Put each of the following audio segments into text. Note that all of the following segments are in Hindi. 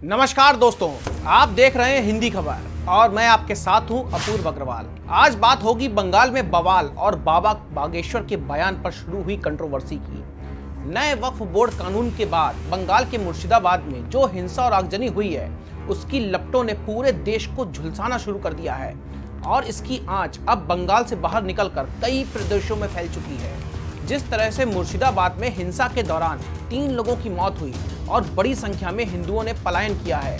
नमस्कार दोस्तों, आप देख रहे हैं हिंदी खबर और मैं आपके साथ हूं अपूर्व अग्रवाल। आज बात होगी बंगाल में बवाल और बाबा बागेश्वर के बयान पर शुरू हुई कंट्रोवर्सी की। नए वक्फ बोर्ड कानून के बाद बंगाल के मुर्शिदाबाद में जो हिंसा और आगजनी हुई है, उसकी लपटों ने पूरे देश को झुलसाना शुरू कर दिया है और इसकी आंच अब बंगाल से बाहर निकलकर कई प्रदेशों में फैल चुकी है। जिस तरह से मुर्शिदाबाद में हिंसा के दौरान 3 लोगों की मौत हुई और बड़ी संख्या में हिंदुओं ने पलायन किया है,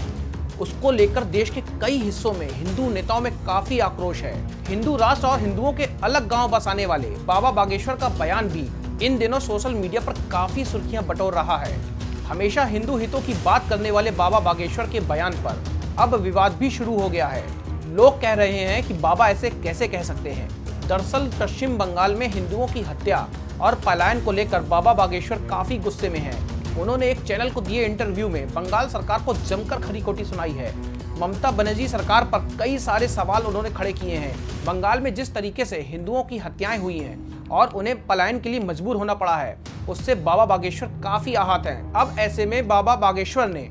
उसको लेकर देश के कई हिस्सों में हिंदू नेताओं में काफी आक्रोश है। हिंदू राष्ट्र और हिंदुओं के अलग गांव बसाने वाले बाबा बागेश्वर का बयान भी इन दिनों सोशल मीडिया पर काफी सुर्खियां बटोर रहा है। हमेशा हिंदू हितों की बात करने वाले बाबा बागेश्वर के बयान पर अब विवाद भी शुरू हो गया है। लोग कह रहे हैं कि बाबा ऐसे कैसे कह सकते हैं। दरअसल पश्चिम बंगाल में हिंदुओं की हत्या और पलायन को लेकर बाबा बागेश्वर काफी गुस्से में हैं। उन्होंने एक चैनल को दिए इंटरव्यू में बंगाल सरकार को जमकर खरी खोटी सुनाई है। ममता बनर्जी सरकार पर कई सारे सवाल उन्होंने खड़े किए हैं। बंगाल में जिस तरीके से हिंदुओं की हत्याएं हुई हैं और उन्हें पलायन के लिए मजबूर होना पड़ा है, उससे बाबा बागेश्वर काफी आहत हैं। अब ऐसे में बाबा बागेश्वर ने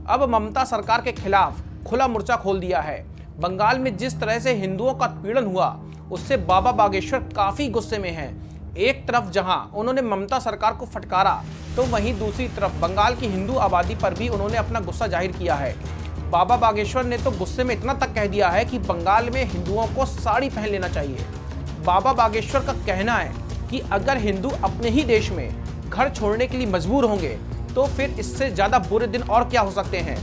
अब ममता सरकार के खिलाफ खुला मोर्चा खोल दिया है। बंगाल में जिस तरह से हिंदुओं का पीड़न हुआ, उससे बाबा बागेश्वर काफी गुस्से में हैं। एक तरफ जहां उन्होंने ममता सरकार को फटकारा, तो वहीं दूसरी तरफ बंगाल की हिंदू आबादी पर भी उन्होंने अपना गुस्सा जाहिर किया है। बाबा बागेश्वर ने तो गुस्से में इतना तक कह दिया है कि बंगाल में हिंदुओं को साड़ी पहन लेना चाहिए। बाबा बागेश्वर का कहना है कि अगर हिंदू अपने ही देश में घर छोड़ने के लिए मजबूर होंगे, तो फिर इससे ज्यादा बुरे दिन और क्या हो सकते हैं।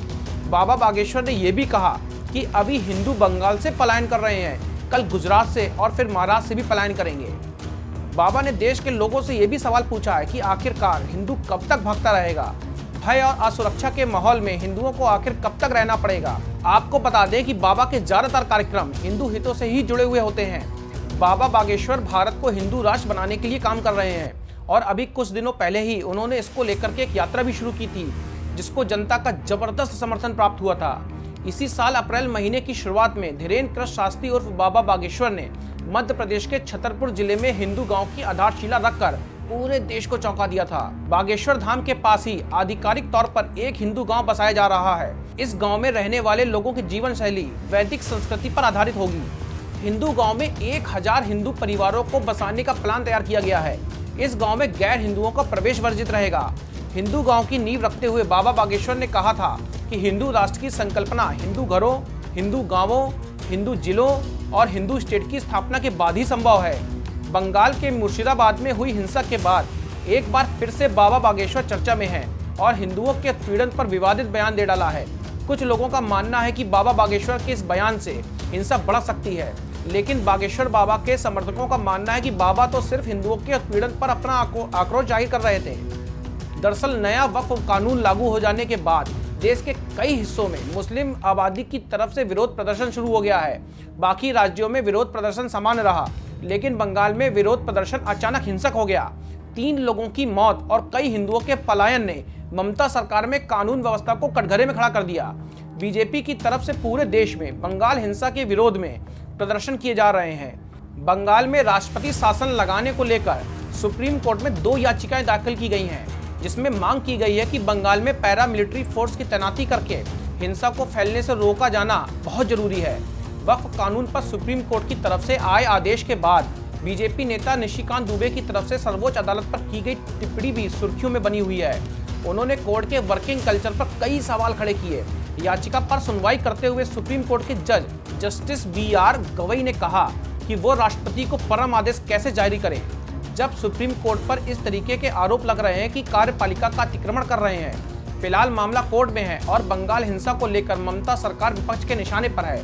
बाबा बागेश्वर ने यह भी कहा कि अभी हिंदू बंगाल से पलायन कर रहे हैं, कल गुजरात से और फिर महाराष्ट्र से भी पलायन करेंगे। बाबा ने देश के लोगों से यह भी सवाल पूछा है कि आखिरकार हिंदू कब तक भागता रहेगा। भय और असुरक्षा के माहौल में हिंदुओं को आखिर कब तक रहना पड़ेगा। आपको बता दें कि बाबा के ज्यादातर कार्यक्रम हिंदू हितों से ही जुड़े हुए होते हैं। बाबा बागेश्वर भारत को हिंदू राष्ट्र बनाने के लिए काम कर रहे हैं और अभी कुछ दिनों पहले ही उन्होंने इसको लेकर के एक यात्रा भी शुरू की थी, जिसको जनता का जबरदस्त समर्थन प्राप्त हुआ था। इसी साल अप्रैल महीने की शुरुआत में धीरेन्द्र कृष्ण शास्त्री उर्फ बाबा बागेश्वर ने मध्य प्रदेश के छतरपुर जिले में हिंदू गांव की आधारशिला रखकर पूरे देश को चौंका दिया था। बागेश्वर धाम के पास ही आधिकारिक तौर पर एक हिंदू गांव बसाया जा रहा है। इस गांव में रहने वाले लोगों की जीवन शैली वैदिक संस्कृति पर आधारित होगी। हिंदू गांव में 1000 हिंदू परिवारों को बसाने का प्लान तैयार किया गया है। इस गाँव में गैर हिंदुओं का प्रवेश वर्जित रहेगा। हिंदू गाँव की नींव रखते हुए बाबा बागेश्वर ने कहा था कि हिंदू राष्ट्र की संकल्पना हिंदू घरों, हिंदू गांवों, हिंदू जिलों और हिंदू स्टेट की स्थापना के बाद ही संभव है। बंगाल के मुर्शिदाबाद में हुई हिंसा के बाद एक बार फिर से बाबा बागेश्वर चर्चा में है और हिंदुओं के उत्पीड़न पर विवादित बयान दे डाला है। कुछ लोगों का मानना है कि बाबा बागेश्वर के इस बयान से हिंसा बढ़ सकती है, लेकिन बागेश्वर बाबा के समर्थकों का मानना है कि बाबा तो सिर्फ हिंदुओं के उत्पीड़न पर अपना आक्रोश जाहिर कर रहे थे। दरअसल नया वक्फ कानून लागू हो जाने के बाद देश के कई हिस्सों में मुस्लिम आबादी की तरफ से विरोध प्रदर्शन शुरू हो गया है। बाकी राज्यों में विरोध प्रदर्शन सामान्य रहा, लेकिन बंगाल में विरोध प्रदर्शन अचानक हिंसक हो गया। 3 लोगों की मौत और कई हिंदुओं के पलायन ने ममता सरकार में कानून व्यवस्था को कटघरे में खड़ा कर दिया। बीजेपी की तरफ से पूरे देश में बंगाल हिंसा के विरोध में प्रदर्शन किए जा रहे हैं। बंगाल में राष्ट्रपति शासन लगाने को लेकर सुप्रीम कोर्ट में 2 याचिकाएं दाखिल की गई हैं, जिसमें मांग की गई है कि बंगाल में पैरामिलिट्री फोर्स की तैनाती करके हिंसा को फैलने से रोका जाना बहुत जरूरी है। वक्फ कानून पर सुप्रीम कोर्ट की तरफ से आए आदेश के बाद बीजेपी नेता निशिकांत दुबे की तरफ से सर्वोच्च अदालत पर की गई टिप्पणी भी सुर्खियों में बनी हुई है। उन्होंने कोर्ट के वर्किंग कल्चर पर कई सवाल खड़े किए। याचिका पर सुनवाई करते हुए सुप्रीम कोर्ट के जज जस्टिस BR गवई ने कहा कि वो राष्ट्रपति को परम आदेश कैसे जारी करें, जब सुप्रीम कोर्ट पर इस तरीके के आरोप लग रहे हैं कि कार्यपालिका का अतिक्रमण कर रहे हैं। फिलहाल मामला कोर्ट में है और बंगाल हिंसा को लेकर ममता सरकार विपक्ष के निशाने पर है।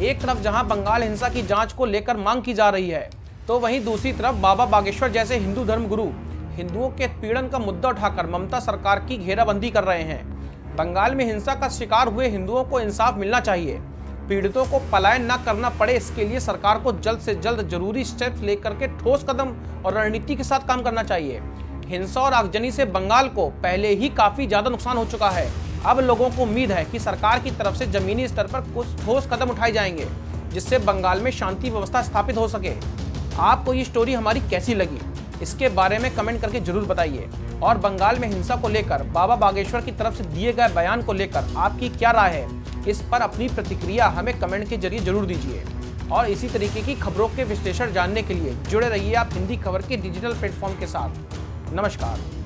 एक तरफ जहां बंगाल हिंसा की जांच को लेकर मांग की जा रही है, तो वहीं दूसरी तरफ बाबा बागेश्वर जैसे हिंदू धर्म गुरु हिंदुओं के पीड़न का मुद्दा उठाकर ममता सरकार की घेराबंदी कर रहे हैं। बंगाल में हिंसा का शिकार हुए हिंदुओं को इंसाफ मिलना चाहिए। पीड़ितों को पलायन न करना पड़े, इसके लिए सरकार को जल्द से जल्द जरूरी स्टेप्स लेकर के ठोस कदम और रणनीति के साथ काम करना चाहिए। हिंसा और आगजनी से बंगाल को पहले ही काफी ज्यादा नुकसान हो चुका है। अब लोगों को उम्मीद है कि सरकार की तरफ से जमीनी स्तर पर कुछ ठोस कदम उठाए जाएंगे, जिससे बंगाल में शांति व्यवस्था स्थापित हो सके। आपको ये स्टोरी हमारी कैसी लगी, इसके बारे में कमेंट करके जरूर बताइए। और बंगाल में हिंसा को लेकर बाबा बागेश्वर की तरफ से दिए गए बयान को लेकर आपकी क्या राय है, इस पर अपनी प्रतिक्रिया हमें कमेंट के जरिए जरूर दीजिए। और इसी तरीके की खबरों के विश्लेषण जानने के लिए जुड़े रहिए आप हिंदी खबर के डिजिटल प्लेटफॉर्म के साथ। नमस्कार।